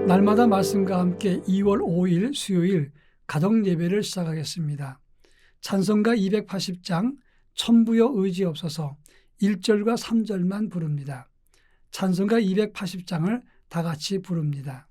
날마다 말씀과 함께 2월 5일 수요일 가정 예배를 시작하겠습니다. 찬송가 280장 천부여 의지 없어서 1절과 3절만 부릅니다. 찬송가 280장을 다 같이 부릅니다.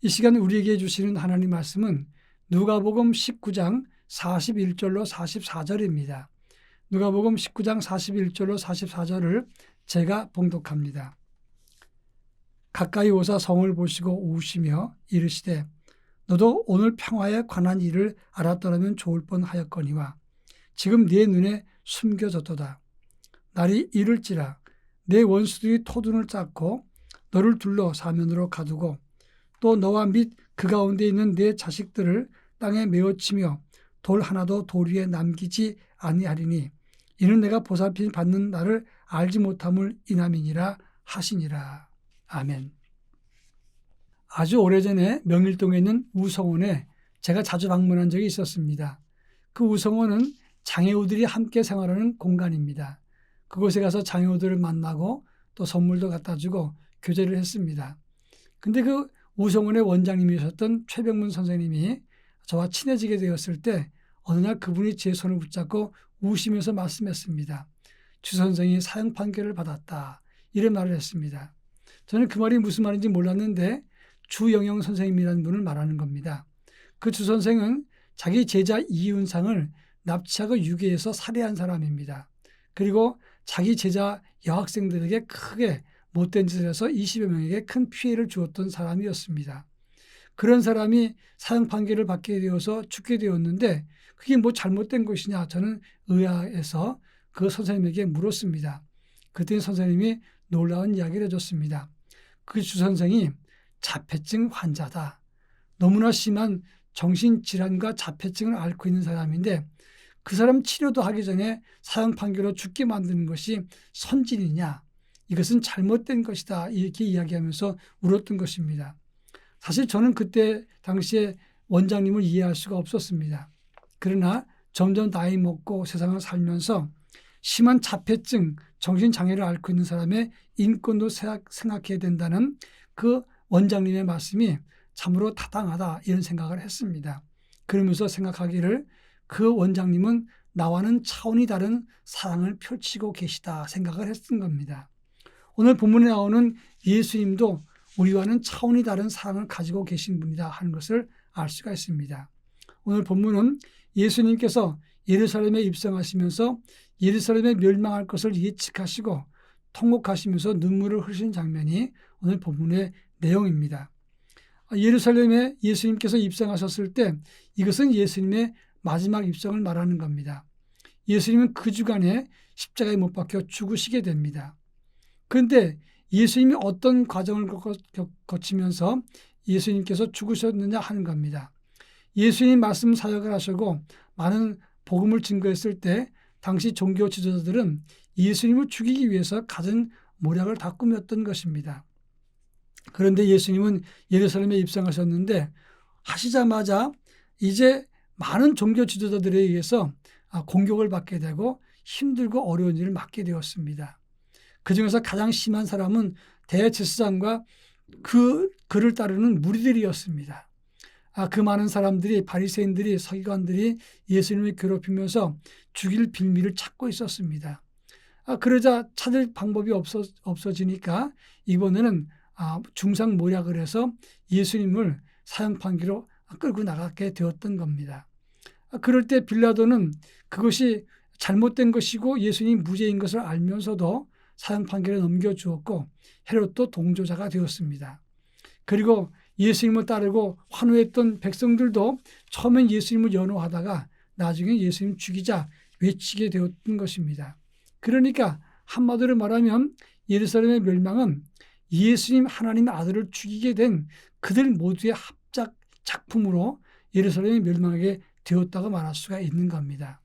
이 시간 우리에게 주시는 하나님 말씀은 누가복음 19장 41절로 44절입니다. 누가복음 19장 41절로 44절을 제가 봉독합니다. 가까이 오사 성을 보시고 우시며 이르시되 너도 오늘 평화에 관한 일을 알았더라면 좋을 뻔하였거니와 지금 네 눈에 숨겨졌도다. 날이 이를지라 내 원수들이 토둔을 쌓고 너를 둘러 사면으로 가두고 또 너와 및 그 가운데 있는 내 자식들을 땅에 메어치며 돌 하나도 돌 위에 남기지 아니하리니 이는 내가 보살핌 받는 나를 알지 못함을 인함이니라 하시니라. 아멘. 아주 오래전에 명일동에 있는 우성원에 제가 자주 방문한 적이 있었습니다. 그 우성원은 장애우들이 함께 생활하는 공간입니다. 그곳에 가서 장애우들을 만나고 또 선물도 갖다 주고 교제를 했습니다. 근데 그 우성원의 원장님이셨던 최병문 선생님이 저와 친해지게 되었을 때 어느 날 그분이 제 손을 붙잡고 우시면서 말씀했습니다. 주 선생이 사형 판결을 받았다. 이런 말을 했습니다. 저는 그 말이 무슨 말인지 몰랐는데 주영영 선생님이라는 분을 말하는 겁니다. 그 주 선생은 자기 제자 이윤상을 납치하고 유괴해서 살해한 사람입니다. 그리고 자기 제자 여학생들에게 크게 못된 짓을 해서 20여 명에게 큰 피해를 주었던 사람이었습니다. 그런 사람이 사형 판결을 받게 되어서 죽게 되었는데 그게 뭐 잘못된 것이냐 저는 의아해서 그 선생님에게 물었습니다. 그때 선생님이 놀라운 이야기를 해줬습니다. 그 주 선생이 자폐증 환자다. 너무나 심한 정신질환과 자폐증을 앓고 있는 사람인데 그 사람 치료도 하기 전에 사형 판결로 죽게 만드는 것이 선진이냐? 이것은 잘못된 것이다. 이렇게 이야기하면서 울었던 것입니다. 사실 저는 그때 당시에 원장님을 이해할 수가 없었습니다. 그러나 점점 나이 먹고 세상을 살면서 심한 자폐증, 정신장애를 앓고 있는 사람의 인권도 생각해야 된다는 그 원장님의 말씀이 참으로 타당하다 이런 생각을 했습니다. 그러면서 생각하기를 그 원장님은 나와는 차원이 다른 사랑을 펼치고 계시다 생각을 했던 겁니다. 오늘 본문에 나오는 예수님도 우리와는 차원이 다른 사랑을 가지고 계신 분이다 하는 것을 알 수가 있습니다. 오늘 본문은 예수님께서 예루살렘에 입성하시면서 예루살렘에 멸망할 것을 예측하시고 통곡하시면서 눈물을 흘리신 장면이 오늘 본문의 내용입니다. 예루살렘에 예수님께서 입성하셨을 때 이것은 예수님의 마지막 입성을 말하는 겁니다. 예수님은 그 주간에 십자가에 못 박혀 죽으시게 됩니다. 그런데 예수님이 어떤 과정을 거치면서 예수님께서 죽으셨느냐 하는 겁니다. 예수님 말씀 사역을 하시고 많은 복음을 증거했을 때 당시 종교 지도자들은 예수님을 죽이기 위해서 갖은 모략을 다 꾸몄던 것입니다. 그런데 예수님은 예루살렘에 입성하셨는데 하시자마자 이제 많은 종교 지도자들에 의해서 공격을 받게 되고 힘들고 어려운 일을 맡게 되었습니다. 그중에서 가장 심한 사람은 대제사장과 그를 따르는 무리들이었습니다. 그 많은 사람들이 바리새인들이 서기관들이 예수님을 괴롭히면서 죽일 빌미를 찾고 있었습니다. 그러자 찾을 방법이 없어지니까 이번에는 중상 모략을 해서 예수님을 사형판기로 끌고 나가게 되었던 겁니다. 그럴 때 빌라도는 그것이 잘못된 것이고 예수님이 무죄인 것을 알면서도 사형판결에 넘겨주었고 헤롯도 동조자가 되었습니다. 그리고 예수님을 따르고 환호했던 백성들도 처음엔 예수님을 연호하다가 나중에 예수님 죽이자 외치게 되었던 것입니다. 그러니까 한마디로 말하면 예루살렘의 멸망은 예수님 하나님의 아들을 죽이게 된 그들 모두의 합작 작품으로 예루살렘이 멸망하게 되었다고 말할 수가 있는 겁니다.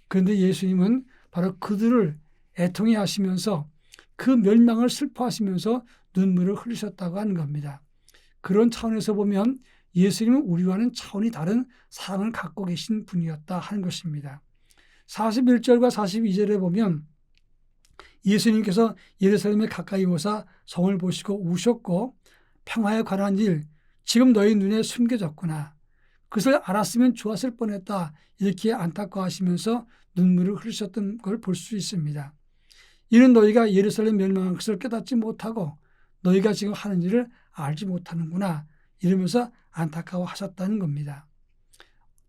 그런데 예수님은 바로 그들을 애통해 하시면서 그 멸망을 슬퍼하시면서 눈물을 흘리셨다고 하는 겁니다. 그런 차원에서 보면 예수님은 우리와는 차원이 다른 사랑을 갖고 계신 분이었다 하는 것입니다. 41절과 42절에 보면 예수님께서 예루살렘에 가까이 오사 성을 보시고 우셨고 평화에 관한 일 지금 너희 눈에 숨겨졌구나. 그것을 알았으면 좋았을 뻔했다. 이렇게 안타까워하시면서 눈물을 흘리셨던 걸 볼 수 있습니다. 이는 너희가 예루살렘 멸망한 것을 깨닫지 못하고 너희가 지금 하는 일을 알지 못하는구나. 이러면서 안타까워하셨다는 겁니다.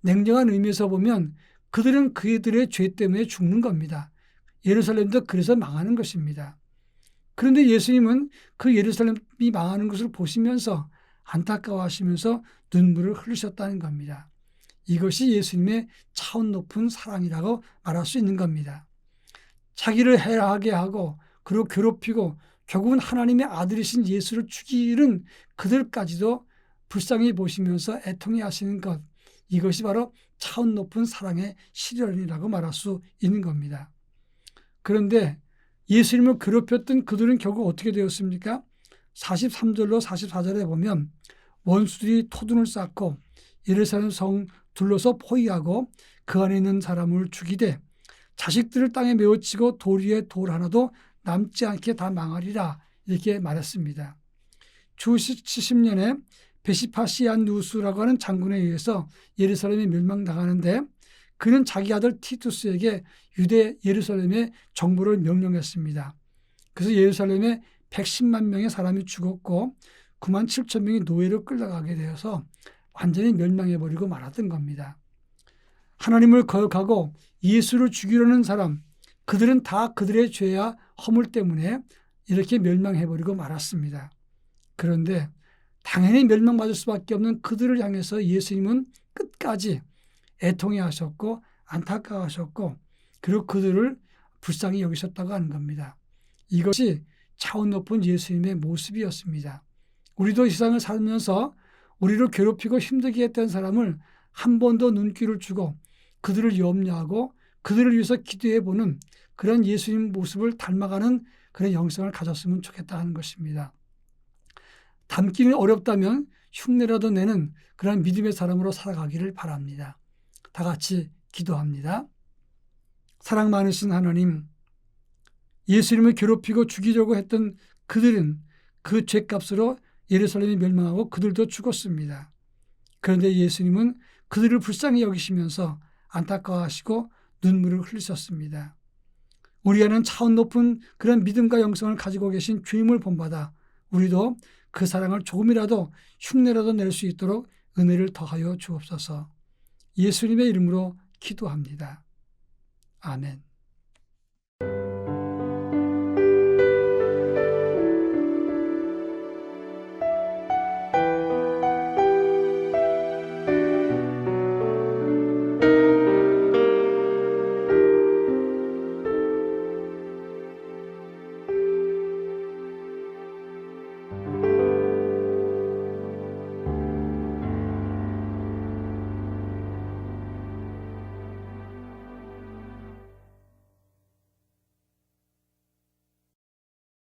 냉정한 의미에서 보면 그들은 그들의 죄 때문에 죽는 겁니다. 예루살렘도 그래서 망하는 것입니다. 그런데 예수님은 그 예루살렘이 망하는 것을 보시면서 안타까워하시면서 눈물을 흘리셨다는 겁니다. 이것이 예수님의 차원 높은 사랑이라고 말할 수 있는 겁니다. 자기를 해하게 하고 그리고 괴롭히고 결국은 하나님의 아들이신 예수를 죽이는 그들까지도 불쌍히 보시면서 애통해 하시는 것, 이것이 바로 차원 높은 사랑의 실현이라고 말할 수 있는 겁니다. 그런데 예수님을 괴롭혔던 그들은 결국 어떻게 되었습니까? 43절로 44절에 보면 원수들이 토둔을 쌓고 예루살렘 성 둘러서 포위하고 그 안에 있는 사람을 죽이되 자식들을 땅에 메워치고 돌 위에 돌 하나도 남지 않게 다 망하리라 이렇게 말했습니다. 주 70년에 베시파시안 누스라고 하는 장군에 의해서 예루살렘이 멸망당하는데 그는 자기 아들 티투스에게 유대 예루살렘의 정부를 명령했습니다. 그래서 예루살렘에 110만 명의 사람이 죽었고 9만 7천 명이 노예로 끌려가게 되어서 완전히 멸망해버리고 말았던 겁니다. 하나님을 거역하고 예수를 죽이려는 사람, 그들은 다 그들의 죄와 허물 때문에 이렇게 멸망해버리고 말았습니다. 그런데 당연히 멸망받을 수밖에 없는 그들을 향해서 예수님은 끝까지 애통해 하셨고 안타까워하셨고 그리고 그들을 불쌍히 여기셨다고 하는 겁니다. 이것이 차원 높은 예수님의 모습이었습니다. 우리도 세상을 살면서 우리를 괴롭히고 힘들게 했던 사람을 한 번 더 눈길을 주고 그들을 염려하고 그들을 위해서 기도해보는 그런 예수님 모습을 닮아가는 그런 영성을 가졌으면 좋겠다 하는 것입니다. 닮기는 어렵다면 흉내라도 내는 그런 믿음의 사람으로 살아가기를 바랍니다. 다 같이 기도합니다. 사랑 많으신 하나님, 예수님을 괴롭히고 죽이려고 했던 그들은 그 죄값으로 예루살렘이 멸망하고 그들도 죽었습니다. 그런데 예수님은 그들을 불쌍히 여기시면서 안타까워하시고 눈물을 흘리셨습니다. 우리 안에는 차원 높은 그런 믿음과 영성을 가지고 계신 주님을 본받아 우리도 그 사랑을 조금이라도 흉내라도 낼 수 있도록 은혜를 더하여 주옵소서. 예수님의 이름으로 기도합니다. 아멘.